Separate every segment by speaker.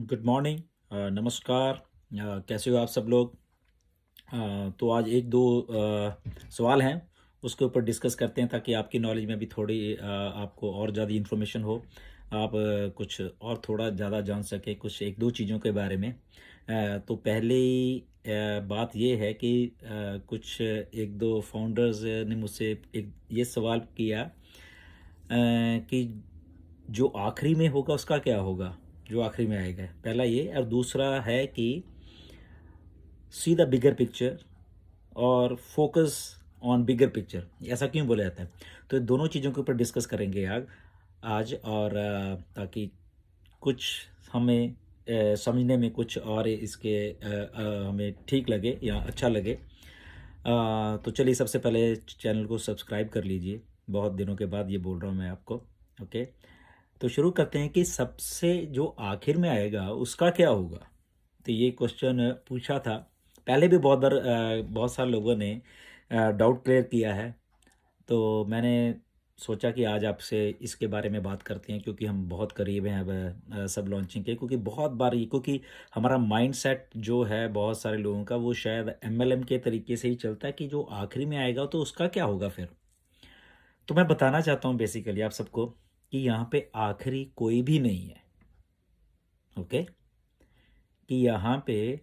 Speaker 1: Good morning. नमस्कार। कैसे हो आप सब लोग। तो आज एक दो सवाल हैं, उसके ऊपर डिस्कस करते हैं ताकि आपकी नॉलेज में भी थोड़ी आपको और ज़्यादा इन्फॉर्मेशन हो। आप कुछ और थोड़ा ज़्यादा जान सकें कुछ एक दो चीज़ों के बारे में। तो पहली बात ये है कि कुछ एक दो फाउंडर्स ने मुझसे एक ये सवाल किया कि जो आखिरी में होगा उसका क्या होगा, जो आखिरी में आएगा। पहला ये, और दूसरा है कि सी द बिगर पिक्चर और फोकस ऑन बिगर पिक्चर, ऐसा क्यों बोला जाता है। तो ये दोनों चीज़ों के ऊपर डिस्कस करेंगे आज और ताकि कुछ हमें समझने में कुछ और इसके हमें ठीक लगे या अच्छा लगे। तो चलिए सबसे पहले चैनल को सब्सक्राइब कर लीजिए, बहुत दिनों के बाद ये बोल रहा हूँ मैं आपको। ओके, तो शुरू करते हैं कि सबसे जो आखिर में आएगा उसका क्या होगा। तो ये क्वेश्चन पूछा था पहले भी बहुत बार, बहुत सारे लोगों ने डाउट क्लियर किया है। तो मैंने सोचा कि आज आपसे इसके बारे में बात करते हैं, क्योंकि हम बहुत करीब हैं अब सब लॉन्चिंग के। क्योंकि बहुत बार ये, क्योंकि हमारा माइंडसेट जो है बहुत सारे लोगों का वो शायद एमएलएम के तरीके से ही चलता है कि जो आखिरी में आएगा तो उसका क्या होगा फिर। तो मैं बताना चाहता हूँ बेसिकली आप सबको कि यहाँ पे आखिरी कोई भी नहीं है। ओके, कि यहाँ पे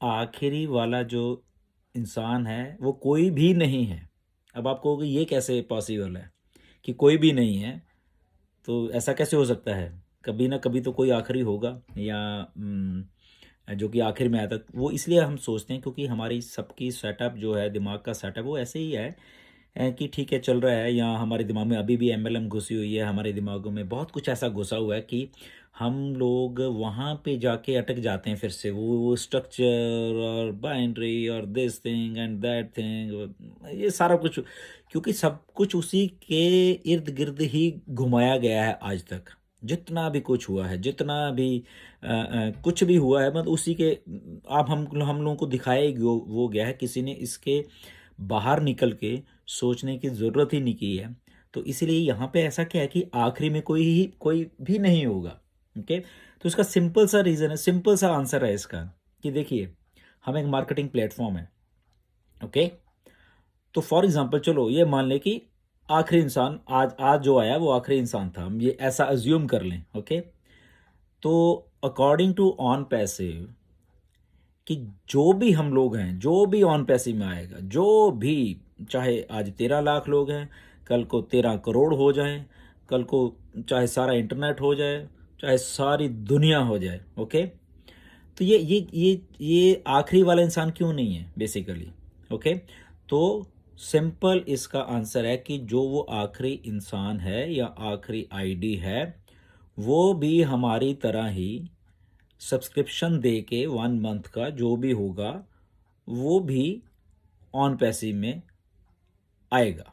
Speaker 1: आखिरी वाला जो इंसान है वो कोई भी नहीं है। अब आप कहोगे ये कैसे पॉसिबल है कि कोई भी नहीं है, तो ऐसा कैसे हो सकता है। कभी ना कभी तो कोई आखिरी होगा, या जो कि आखिर में आता वो इसलिए हम सोचते हैं क्योंकि हमारी सबकी सेटअप जो है, दिमाग का सेटअप वो ऐसे ही है कि ठीक है चल रहा है। या हमारे दिमाग में अभी भी एमएलएम घुसी हुई है, हमारे दिमागों में बहुत कुछ ऐसा घुसा हुआ है कि हम लोग वहाँ पे जाके अटक जाते हैं। फिर से वो स्ट्रक्चर और बाइनरी और this thing and that thing, ये सारा कुछ, क्योंकि सब कुछ उसी के इर्द गिर्द ही घुमाया गया है आज तक। जितना भी कुछ हुआ है, जितना भी कुछ भी हुआ है, मतलब उसी के आप हम लोगों को दिखाया ही वो गया है। किसी ने इसके बाहर निकल के सोचने की ज़रूरत ही नहीं की है। तो इसीलिए यहाँ पे ऐसा क्या है कि आखिरी में कोई भी नहीं होगा। ओके, तो इसका सिंपल सा रीज़न है, सिंपल सा आंसर है इसका कि देखिए, हम एक मार्केटिंग प्लेटफॉर्म है। ओके, तो फॉर एग्जांपल चलो ये मान लें कि आखिरी इंसान आज आज जो आया वो आखिरी इंसान था, हम ये ऐसा अज्यूम कर लें। ओके, तो अकॉर्डिंग टू ऑन पैसिव कि जो भी हम लोग हैं, जो भी ऑन पैसिव में आएगा, जो भी, चाहे आज 13 लाख लोग हैं, कल को 13 करोड़ हो जाए, कल को चाहे सारा इंटरनेट हो जाए, चाहे सारी दुनिया हो जाए। ओके, तो ये आखिरी वाला इंसान क्यों नहीं है बेसिकली। ओके, तो सिंपल इसका आंसर है कि जो वो आखिरी इंसान है या आखिरी आईडी है, वो भी हमारी तरह ही सब्सक्रिप्शन दे के 1 मंथ का जो भी होगा वो भी ऑन पैसिव में आएगा।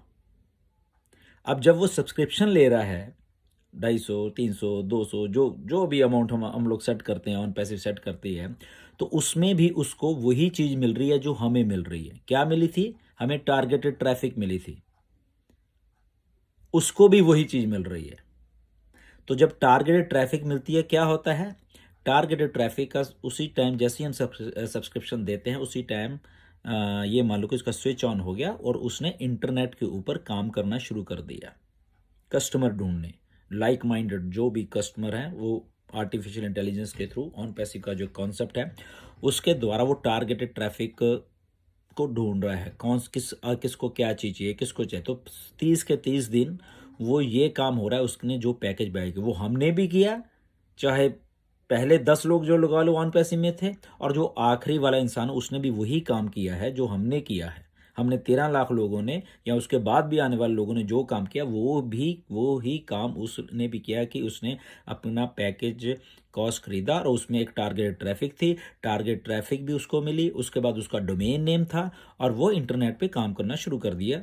Speaker 1: अब जब वो सब्सक्रिप्शन ले रहा है 250, 300, 200, जो जो भी अमाउंट हम लोग सेट करते हैं, ऑन पैसिव सेट करती है, तो उसमें भी उसको वही चीज़ मिल रही है जो हमें मिल रही है। क्या मिली थी हमें? टारगेटेड ट्रैफिक मिली थी, उसको भी वही चीज़ मिल रही है। तो जब टारगेटेड ट्रैफिक मिलती है क्या होता है? टारगेटेड ट्रैफिक का उसी टाइम जैसे ही हम सब्सक्रिप्शन देते हैं उसी टाइम ये मान लो कि उसका स्विच ऑन हो गया और उसने इंटरनेट के ऊपर काम करना शुरू कर दिया, कस्टमर ढूंढने। लाइक माइंडेड जो भी कस्टमर हैं वो आर्टिफिशियल इंटेलिजेंस के थ्रू, ऑन पैसिव का जो कॉन्सेप्ट है उसके द्वारा वो टारगेटेड ट्रैफिक को ढूंढ रहा है। किसको क्या चीज़ चाहिए, किसको चाहिए। तो 30 के 30 दिन वो ये काम हो रहा है। उसने जो पैकेज बाय किया वो हमने भी किया, चाहे पहले 10 लोग जो लगा लो ऑन पैसिव में थे, और जो आखिरी वाला इंसान उसने भी वही काम किया है जो हमने किया है। हमने 13 लाख लोगों ने या उसके बाद भी आने वाले लोगों ने जो काम किया वो ही काम उसने भी किया कि उसने अपना पैकेज कॉस्ट खरीदा और उसमें एक टारगेट ट्रैफिक थी। टारगेट ट्रैफिक भी उसको मिली, उसके बाद उसका डोमेन नेम था और वो इंटरनेट पे काम करना शुरू कर दिया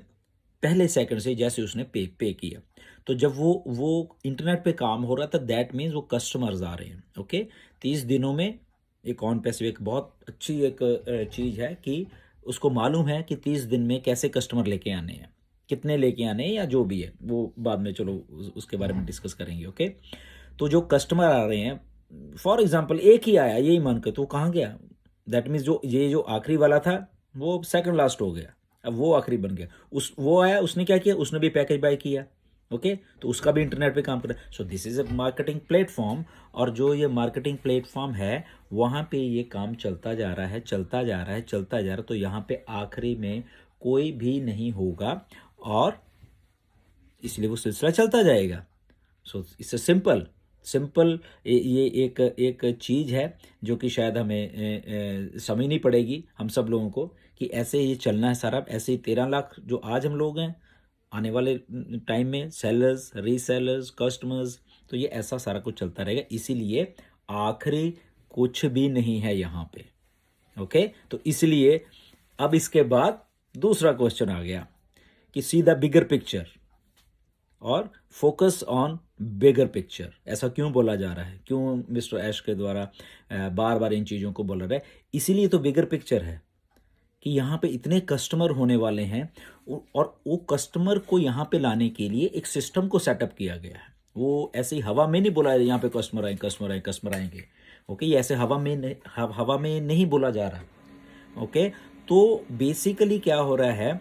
Speaker 1: पहले सेकंड से जैसे उसने पे किया। तो जब वो इंटरनेट पे काम हो रहा था, दैट मीन्स वो कस्टमर्स आ रहे हैं। ओके, 30 दिनों में एक ऑन पैसिव एक बहुत अच्छी एक चीज़ है कि उसको मालूम है कि 30 दिन में कैसे कस्टमर लेके आने हैं, कितने लेके आने हैं या जो भी है वो बाद में चलो उसके बारे में डिस्कस करेंगे। ओके, तो जो कस्टमर आ रहे हैं फॉर एग्जाम्पल एक ही आया यही मान के, तो कहाँ गया? दैट मीन्स जो आखिरी वाला था वो सेकंड लास्ट हो गया, अब वो आखिरी बन गया। वो आया, उसने क्या किया, उसने भी पैकेज बाय किया, ओके, तो उसका भी इंटरनेट पे काम कर रहा है। So this is a marketing platform, और जो ये मार्केटिंग प्लेटफॉर्म है वहाँ पे ये काम चलता जा रहा है, चलता जा रहा है, चलता जा रहा है। तो यहाँ पे आखिरी में कोई भी नहीं होगा, और इसलिए वो सिलसिला चलता जाएगा। So it's a simple simple, ये एक चीज़ है जो कि शायद हमें समझनी पड़ेगी हम सब लोगों को, कि ऐसे ये चलना है सारा। ऐसे ही 13 लाख जो आज हम लोग हैं, आने वाले टाइम में सेलर्स, रीसेलर्स, कस्टमर्स, तो ये ऐसा सारा कुछ चलता रहेगा। इसीलिए आखिरी कुछ भी नहीं है यहाँ पे, ओके। तो इसलिए अब इसके बाद दूसरा क्वेश्चन आ गया कि सी द बिगर पिक्चर और फोकस ऑन बिगर पिक्चर। ऐसा क्यों बोला जा रहा है, क्यों मिस्टर ऐश के द्वारा बार बार इन चीज़ों को बोला रहा है? इसीलिए तो बिगर पिक्चर है कि यहाँ पे इतने कस्टमर होने वाले हैं, और वो कस्टमर को यहाँ पे लाने के लिए एक सिस्टम को सेटअप किया गया है। वो ऐसे ही हवा में नहीं बोला है यहाँ पे कस्टमर आए, कस्टमर आए, कस्टमर आएंगे, ओके। ये ऐसे हवा में नहीं बोला जा रहा, ओके। तो बेसिकली क्या हो रहा है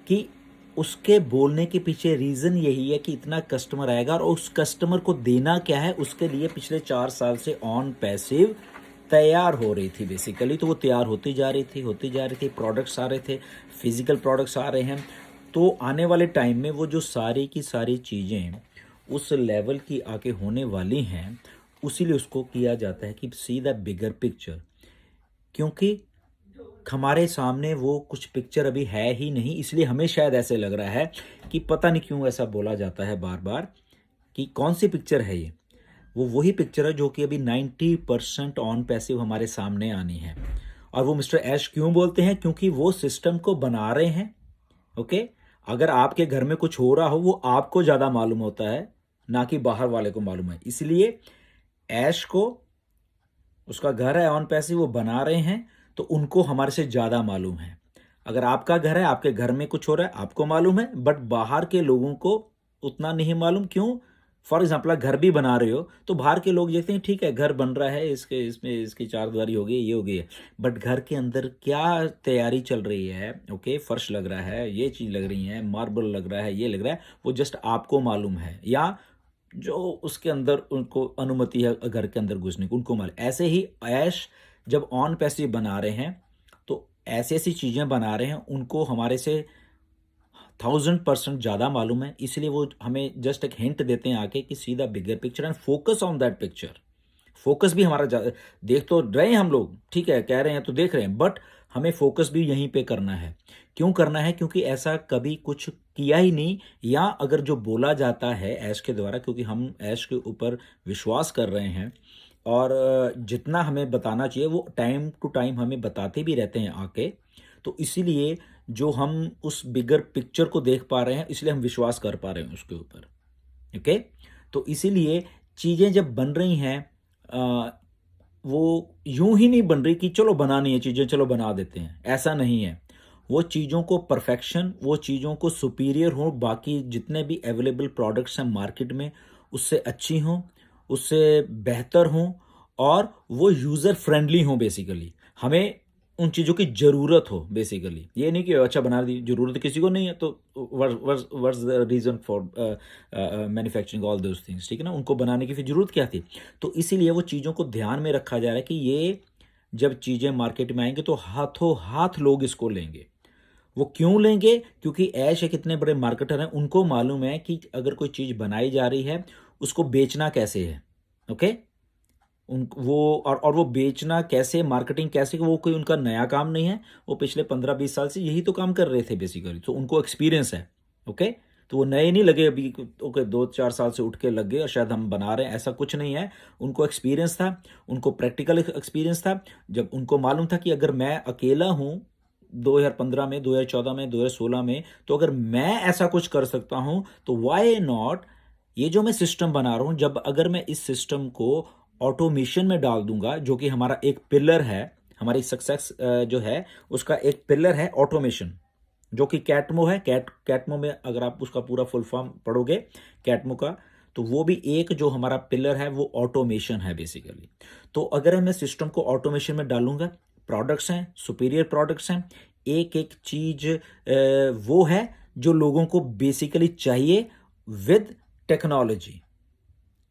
Speaker 1: कि उसके बोलने के पीछे रीज़न यही है कि इतना कस्टमर आएगा, और उस कस्टमर को देना क्या है, उसके लिए पिछले 4 साल से ऑन पैसिव तैयार हो रही थी बेसिकली। तो वो तैयार होती जा रही थी, प्रोडक्ट्स आ रहे थे, फिजिकल प्रोडक्ट्स आ रहे हैं। तो आने वाले टाइम में वो जो सारी की सारी चीज़ें उस लेवल की आके होने वाली हैं, उसीलिए उसको किया जाता है कि सी द बिगर पिक्चर, क्योंकि हमारे सामने वो कुछ पिक्चर अभी है ही नहीं। इसलिए हमें शायद ऐसे लग रहा है कि पता नहीं क्यों ऐसा बोला जाता है बार बार कि कौन सी पिक्चर है ये। वो वही पिक्चर है जो कि अभी 90% ऑन पैसिव हमारे सामने आनी है। और वो मिस्टर ऐश क्यों बोलते हैं? क्योंकि वो सिस्टम को बना रहे हैं, ओके। अगर आपके घर में कुछ हो रहा हो, वो आपको ज़्यादा मालूम होता है, ना कि बाहर वाले को मालूम है। इसलिए ऐश को, उसका घर है ऑन पैसिव, वो बना रहे हैं, तो उनको हमारे से ज़्यादा मालूम है। अगर आपका घर है, आपके घर में कुछ हो रहा है, आपको मालूम है, बट बाहर के लोगों को उतना नहीं मालूम। क्यों? फॉर एग्जाम्पल, घर भी बना रहे हो तो बाहर के लोग देखते हैं ठीक है घर बन रहा है, इसमें इसकी चारदीवारी हो गई, ये हो गई है, बट घर के अंदर क्या तैयारी चल रही है, ओके, फर्श लग रहा है, ये चीज़ लग रही है, मार्बल लग रहा है, ये लग रहा है, वो जस्ट आपको मालूम है, या जो उसके अंदर उनको अनुमति है घर के अंदर घुसने की, उनको मालूम। ऐसे ही ऐश जब ऑन पैसिव बना रहे हैं, तो ऐसी ऐसी चीज़ें बना रहे हैं, उनको हमारे से 1000% ज़्यादा मालूम है। इसलिए वो हमें जस्ट एक हिंट देते हैं आके कि see the bigger picture and focus on that picture. Focus भी हमारा देख तो रहे हैं हम लोग, ठीक है, कह रहे हैं तो देख रहे हैं, बट हमें फोकस भी यहीं पे करना है। क्यों करना है? क्योंकि ऐसा कभी कुछ किया ही नहीं, या अगर जो बोला जाता है ऐश के द्वारा, क्योंकि हम ऐश के ऊपर विश्वास कर रहे हैं, और जितना हमें बताना चाहिए वो टाइम टू टाइम हमें बताते भी रहते हैं आके। तो इसीलिए जो हम उस बिगर पिक्चर को देख पा रहे हैं, इसलिए हम विश्वास कर पा रहे हैं उसके ऊपर, ओके। तो इसीलिए चीज़ें जब बन रही हैं, वो यूं ही नहीं बन रही कि चलो बनानी है चीज़ें, चलो बना देते हैं, ऐसा नहीं है। वो चीज़ों को परफेक्शन, वो चीज़ों को सुपीरियर हो, बाकी जितने भी अवेलेबल प्रोडक्ट्स हैं मार्केट में उससे अच्छी हों, उससे बेहतर हों, और वो यूज़र फ्रेंडली हों। बेसिकली हमें उन चीज़ों की ज़रूरत हो, बेसिकली ये नहीं कि अच्छा बना दी, ज़रूरत किसी को नहीं है तो what's the reason for manufacturing all those things, ठीक है ना, उनको बनाने की फिर ज़रूरत क्या थी? तो इसीलिए वो चीज़ों को ध्यान में रखा जा रहा है कि ये जब चीज़ें मार्केट में आएंगे तो हाथों हाथ लोग इसको लेंगे। वो क्यों लेंगे? क्योंकि ऐश एक इतने बड़े मार्केटर हैं, उनको मालूम है कि अगर कोई चीज़ बनाई जा रही है उसको बेचना कैसे है, ओके। उन वो और वो बेचना कैसे, मार्केटिंग कैसे, वो कोई उनका नया काम नहीं है। वो पिछले 15-20 साल से यही तो काम कर रहे थे बेसिकली, तो उनको एक्सपीरियंस है, ओके। तो वो नए नहीं लगे अभी, ओके 2-4 साल से उठ के लग गए और शायद हम बना रहे हैं, ऐसा कुछ नहीं है। उनको एक्सपीरियंस था, उनको प्रैक्टिकल एक्सपीरियंस था। जब उनको मालूम था कि अगर मैं अकेला हूँ 2015 में, 2014 में, 2016 में, तो अगर मैं ऐसा कुछ कर सकता हूँ तो वाई नॉट ये जो मैं सिस्टम बना रहा हूँ, जब अगर मैं इस सिस्टम को ऑटोमेशन में डाल दूंगा, जो कि हमारा एक पिलर है, हमारी सक्सेस जो है उसका एक पिलर है ऑटोमेशन, जो कि कैटमो है। कैटमो में अगर आप उसका पूरा फुल फॉर्म पढ़ोगे कैटमो का, तो वो भी एक जो हमारा पिलर है वो ऑटोमेशन है बेसिकली। तो अगर मैं सिस्टम को ऑटोमेशन में डालूंगा, प्रोडक्ट्स हैं, सुपीरियर प्रोडक्ट्स हैं, एक एक चीज वो है जो लोगों को बेसिकली चाहिए विद टेक्नोलॉजी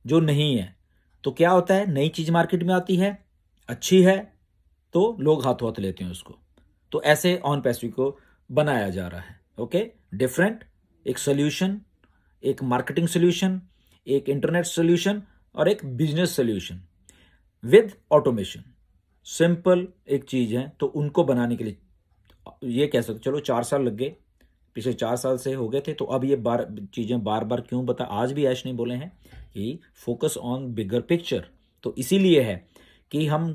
Speaker 1: जो नहीं है। तो क्या होता है, नई चीज मार्केट में आती है, अच्छी है, तो लोग हाथों हाथ लेते हैं उसको। तो ऐसे ऑन पैसिव को बनाया जा रहा है। ओके, डिफरेंट, एक सोल्यूशन, एक मार्केटिंग सोल्यूशन, एक इंटरनेट सोल्यूशन और एक business solution with automation. Simple एक चीज है, तो उनको बनाने के लिए ये कह सकते चलो 4 साल लग गए, पिछले 4 साल से हो गए थे। तो अब ये चीजें बार बार क्यों बता, आज भी ऐश नहीं बोले हैं कि फोकस ऑन बिगर पिक्चर। तो इसीलिए है कि हम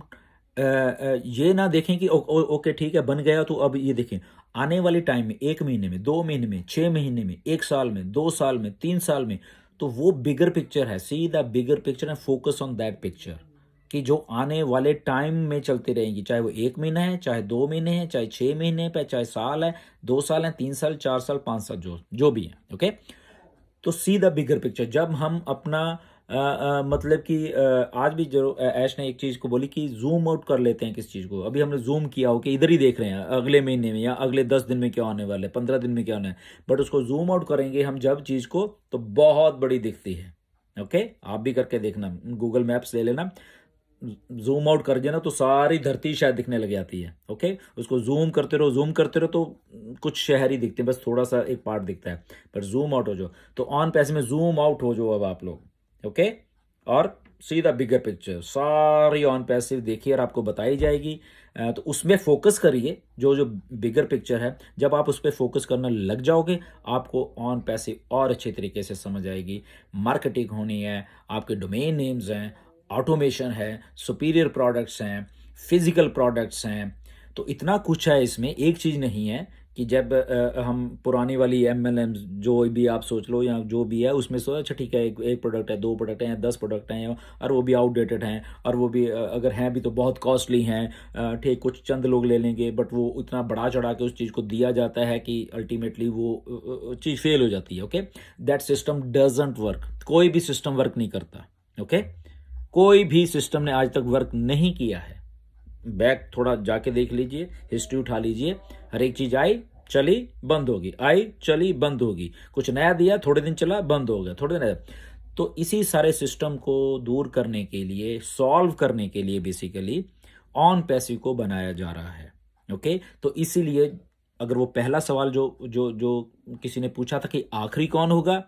Speaker 1: ये ना देखें कि ओके ठीक है बन गया, तो अब ये देखें आने वाले टाइम में 1 महीने में, 2 महीने में, 6 महीने में, 1 साल में, 2 साल में, 3 साल में, तो वो बिगर पिक्चर है। See the bigger picture and focus on that picture कि जो आने वाले टाइम में चलती रहेंगी, चाहे वो 1 महीना है, चाहे 2 महीने है, चाहे 6 महीने है, चाहे साल है, 2 साल है, 3 साल, 4 साल, 5 साल, जो भी है। ओके, तो सी द बिगर पिक्चर। जब हम अपना मतलब कि आज भी जो ऐश ने एक चीज को बोली कि जूम आउट कर लेते हैं किस चीज को। अभी हमने जूम किया हो कि इधर ही देख रहे हैं अगले महीने में या अगले 10 दिन में क्या होने वाला है, 15 दिन में क्या होना है, बट उसको जूम आउट करेंगे हम जब चीज को, तो बहुत बड़ी दिखती है। ओके, आप भी करके देखना, गूगल मैप्स ले लेना, जूम आउट कर देना तो सारी धरती शायद दिखने लग जाती है। ओके, उसको जूम करते रहो, जूम करते रहो, तो कुछ शहर ही दिखते हैं, बस थोड़ा सा एक पार्ट दिखता है। पर जूम आउट हो जाओ, तो ऑन पैसे में जूम आउट हो जाओ अब आप लोग। ओके, और सीधा बिगर पिक्चर सारी ऑन पैसिव देखिए और आपको बताई जाएगी। तो उसमें फोकस करिए, जो जो बिगर पिक्चर है, जब आप उस पर फोकस करना लग जाओगे, आपको ऑन पैसिव और अच्छे तरीके से समझ आएगी। मार्केटिंग होनी है, आपके डोमेन नेम्स हैं, ऑटोमेशन है, सुपीरियर प्रोडक्ट्स हैं, फिजिकल प्रोडक्ट्स हैं, तो इतना कुछ है इसमें। एक चीज़ नहीं है कि जब हम पुरानी वाली MLM जो भी आप सोच लो या जो भी है उसमें सो अच्छा ठीक है, एक प्रोडक्ट है, 2 प्रोडक्ट हैं, 10 प्रोडक्ट हैं, और वो भी आउटडेटेड हैं, और वो भी अगर हैं भी तो बहुत कॉस्टली हैं। ठीक, कुछ चंद लोग ले लेंगे, बट वो इतना बढ़ा चढ़ा के उस चीज़ को दिया जाता है कि अल्टीमेटली वो चीज़ फेल हो जाती है। Okay, that system doesn't work. कोई भी सिस्टम वर्क नहीं करता। ओके, कोई भी सिस्टम ने आज तक वर्क नहीं किया है। बैक थोड़ा जाके देख लीजिए, हिस्ट्री उठा लीजिए, हर एक चीज आई चली बंद होगी, आई चली बंद होगी, कुछ नया दिया थोड़े दिन चला बंद हो गया, थोड़े नया। तो इसी सारे सिस्टम को दूर करने के लिए, सॉल्व करने के लिए बेसिकली ऑन पैसिव को बनाया जा रहा है। ओके, तो इसीलिए अगर वो पहला सवाल जो जो जो किसी ने पूछा था कि आखिरी कौन होगा,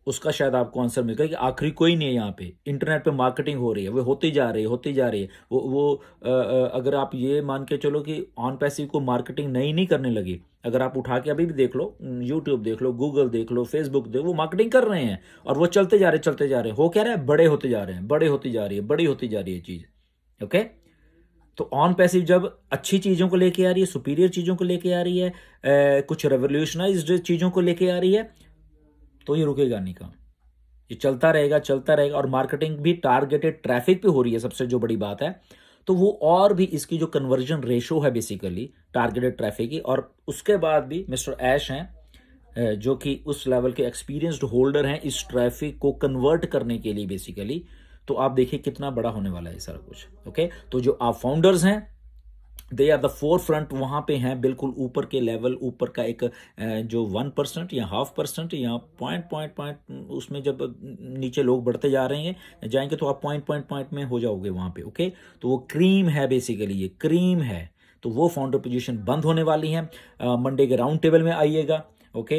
Speaker 1: उसका शायद आपको आंसर मिल गया कि आखिरी कोई नहीं है। यहाँ पे इंटरनेट पे मार्केटिंग हो रही है, वो होती जा रही है, होती जा रही है। अगर आप ये मान के चलो कि ऑन पैसिव को मार्केटिंग नहीं करने लगी, अगर आप उठा के अभी भी देख लो, यूट्यूब देख लो, गूगल देख लो, फेसबुक देख, वो मार्केटिंग कर रहे हैं और वो चलते जा रहे, चलते जा रहे हैं। हो क्या रहा है, बड़े होते जा रहे हैं, बड़े होती जा रही है, बड़ी होती जा रही है चीज। ओके, तो ऑन पैसिव जब अच्छी चीजों को लेके आ रही है, सुपीरियर चीजों को लेके आ रही है, कुछ रेवोल्यूशनाइज्ड चीजों को लेके आ रही है, तो ये रुकेगा नहीं काम, ये चलता रहेगा, चलता रहेगा। और मार्केटिंग भी टारगेटेड ट्रैफिक पे हो रही है, सबसे जो बड़ी बात है। तो वो और भी इसकी जो कन्वर्जन रेशो है बेसिकली टारगेटेड ट्रैफिक की, और उसके बाद भी मिस्टर ऐश हैं जो कि उस लेवल के एक्सपीरियंस्ड होल्डर हैं इस ट्रैफिक को कन्वर्ट करने के लिए बेसिकली। तो आप देखिए कितना बड़ा होने वाला है सारा कुछ। ओके, तो जो आप फाउंडर्स हैं, they are the forefront, वहां पे हैं बिल्कुल ऊपर के लेवल, ऊपर का एक जो 1% या 0.5% या पॉइंट उसमें जब नीचे लोग बढ़ते जा रहे हैं जाएंगे, तो आप पॉइंट में हो जाओगे वहां पे। ओके, तो वो क्रीम है बेसिकली, ये क्रीम है। तो वो फाउंडर पोजीशन बंद होने वाली है। मंडे के राउंड टेबल में आइएगा। ओके,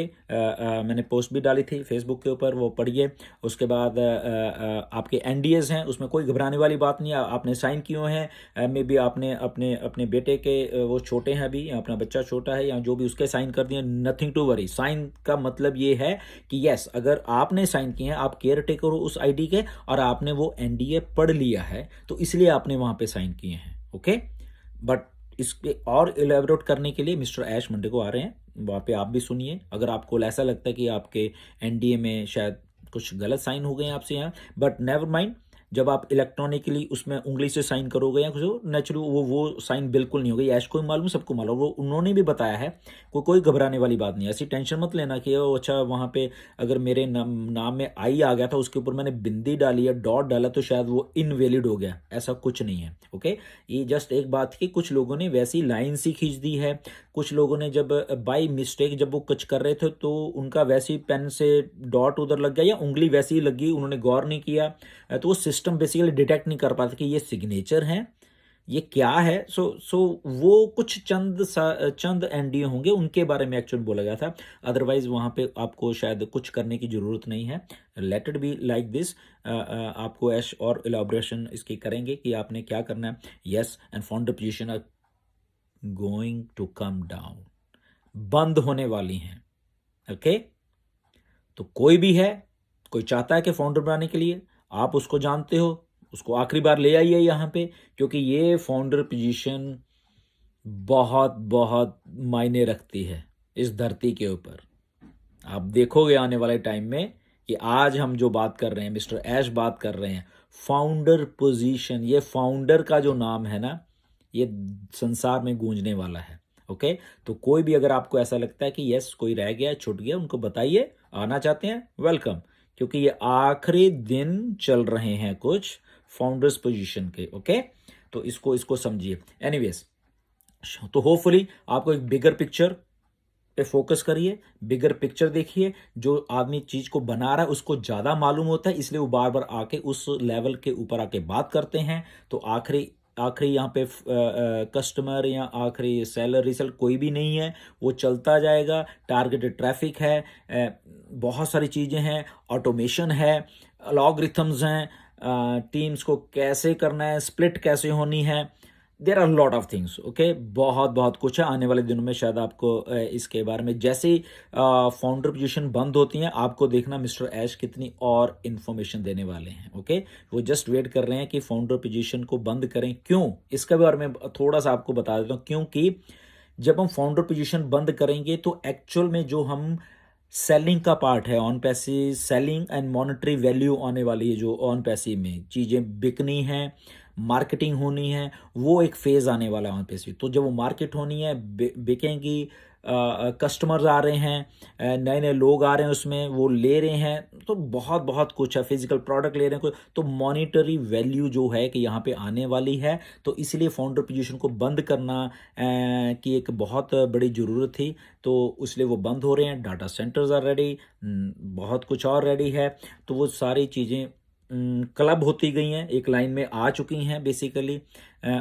Speaker 1: मैंने पोस्ट भी डाली थी फेसबुक के ऊपर, वो पढ़िए। उसके बाद आपके NDAs हैं, उसमें कोई घबराने वाली बात नहीं है। आपने साइन किए हैं, मे बी आपने अपने अपने बेटे के, वो छोटे हैं अभी, अपना बच्चा छोटा है या जो भी, उसके साइन कर दिए, नथिंग टू वरी। साइन का मतलब ये है कि यस, अगर आपने साइन किए हैं, आप केयर टेकर हो उस ID के, और आपने वो NDA पढ़ लिया है, तो इसलिए आपने वहां पे साइन किए हैं। ओके, बट इसके और इलेबोरेट करने के लिए मिस्टर ऐश मंडे को आ रहे हैं, वहाँ पे आप भी सुनिए। अगर आपको ऐसा लगता है कि आपके NDA में शायद कुछ गलत साइन हो गए हैं आपसे यहाँ, बट नेवर माइंड, जब आप इलेक्ट्रॉनिकली उसमें उंगली से साइन करोगे या कुछ, नेचुरल वो साइन बिल्कुल नहीं होगी। ऐश को भी मालूम, सबको मालूम, वो उन्होंने भी बताया है। कोई घबराने वाली बात नहीं है, ऐसी टेंशन मत लेना कि ओ अच्छा वहाँ पे अगर मेरे नाम में आई आ गया था, उसके ऊपर मैंने बिंदी डाली है, डॉट डाला, तो शायद वो इनवैलिड हो गया। ऐसा कुछ नहीं है। ओके, ये जस्ट एक बात की, कुछ लोगों ने वैसी लाइन सी खींच दी है। कुछ लोगों ने जब बाई मिस्टेक जब वो कुछ कर रहे थे तो उनका वैसे ही पेन से डॉट उधर लग गया या उंगली वैसी ही लगी, उन्होंने गौर नहीं किया, तो वो सिस्टम बेसिकली डिटेक्ट नहीं कर पाता कि ये सिग्नेचर है, ये क्या है। सो वो कुछ चंद एनडीए होंगे, उनके बारे में एक्चुअली बोला गया था। अदरवाइज वहाँ पे आपको शायद कुछ करने की ज़रूरत नहीं है। Let it be like this. आपको ऐश और इलाबोरेशन इसकी करेंगे कि आपने क्या करना है। Yes, and founder position are going to come down, बंद होने वाली हैं। ओके, तो कोई भी है, कोई चाहता है कि फाउंडर बनाने के लिए, आप उसको जानते हो, उसको आखिरी बार ले आइए यहाँ पे, क्योंकि ये फाउंडर पोजीशन बहुत बहुत मायने रखती है इस धरती के ऊपर। आप देखोगे आने वाले टाइम में कि आज हम जो बात कर रहे हैं, मिस्टर ऐश बात कर रहे हैं, फाउंडर पोजीशन, ये फाउंडर का जो नाम है ना, ये संसार में गूंजने वाला है। ओके, तो कोई भी अगर आपको ऐसा लगता है कि यस कोई रह गया, छूट गया, उनको बताइए। आना चाहते हैं, वेलकम, क्योंकि ये आखिरी दिन चल रहे हैं कुछ फाउंडर्स पोजीशन के। ओके, तो इसको समझिए। एनीवेज, तो होपफुली आपको एक बिगर पिक्चर पे फोकस करिए, बिगर पिक्चर देखिए। जो आदमी चीज को बना रहा है उसको ज्यादा मालूम होता है, इसलिए वो बार बार आके उस लेवल के ऊपर आके बात करते हैं। तो आखिरी आखिरी यहाँ पे कस्टमर या आखिरी सेलर रिसेलर कोई भी नहीं है, वो चलता जाएगा। टारगेटेड ट्रैफिक है, बहुत सारी चीज़ें हैं, ऑटोमेशन है, अलॉग्रिथम्स हैं, टीम्स को कैसे करना है, स्प्लिट कैसे होनी है, there are lot of things. Okay, बहुत बहुत कुछ है। आने वाले दिनों में शायद आपको इसके बारे में, जैसे ही फाउंडर पोजीशन बंद होती हैं, आपको देखना मिस्टर ऐश कितनी और इन्फॉर्मेशन देने वाले हैं। ओके, वो जस्ट वेट कर रहे हैं कि फाउंडर पोजीशन को बंद करें। क्यों, इसके बारे में थोड़ा सा आपको बता देता हूँ। क्योंकि जब हम फाउंडर पोजीशन बंद करेंगे तो एक्चुअल में जो हम सेलिंग का पार्ट है, on passive selling and monetary value आने वाली है, जो ऑन पैसिव में चीज़ें बिकनी हैं, मार्केटिंग होनी है, वो एक फेज आने वाला है ऑन पैसिव। तो जब वो मार्केट होनी है, बिकेंगी, कस्टमर्स आ रहे हैं, नए नए लोग आ रहे हैं, उसमें वो ले रहे हैं, तो बहुत बहुत कुछ है, फिजिकल प्रोडक्ट ले रहे हैं कोई, तो मॉनिटरी वैल्यू जो है कि यहाँ पे आने वाली है। तो इसलिए फाउंडर पोजीशन को बंद करना की एक बहुत बड़ी ज़रूरत थी, तो इसलिए वो बंद हो रहे हैं। डाटा सेंटर्स आर रेडी, बहुत कुछ और रेडी है। तो वो सारी चीज़ें क्लब होती गई हैं, एक लाइन में आ चुकी हैं बेसिकली।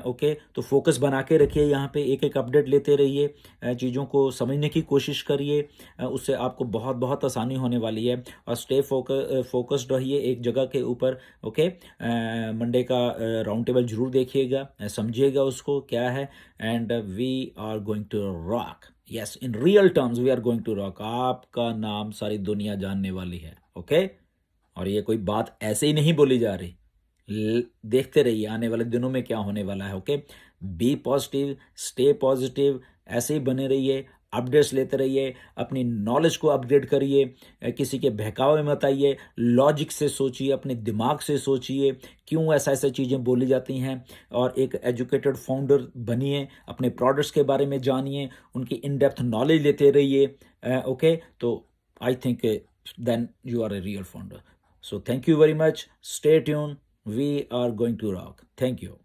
Speaker 1: ओके, तो फोकस बना के रखिए, यहाँ पे एक एक अपडेट लेते रहिए, चीज़ों को समझने की कोशिश करिए, उससे आपको बहुत बहुत आसानी होने वाली है। और स्टे फोकस्ड रहिए एक जगह के ऊपर। ओके, मंडे का राउंड टेबल जरूर देखिएगा, समझिएगा उसको क्या है। And we are going to rock, yes, in real terms we are going to rock. आपका नाम सारी दुनिया जानने वाली है। ओके, और ये कोई बात ऐसे ही नहीं बोली जा रही। देखते रहिए आने वाले दिनों में क्या होने वाला है। Okay, be positive, stay positive, ऐसे ही बने रहिए, अपडेट्स लेते रहिए, अपनी नॉलेज को अपग्रेड करिए, किसी के बहकावे में मत आइए, लॉजिक से सोचिए, अपने दिमाग से सोचिए क्यों ऐसा ऐसा चीज़ें बोली जाती हैं, और एक एजुकेटेड फाउंडर बनिए, अपने प्रोडक्ट्स के बारे में जानिए, उनकी इन डेप्थ नॉलेज लेते रहिए। ओके, तो I think then you are a real founder. So thank you very much. Stay tuned. We are going to rock. Thank you.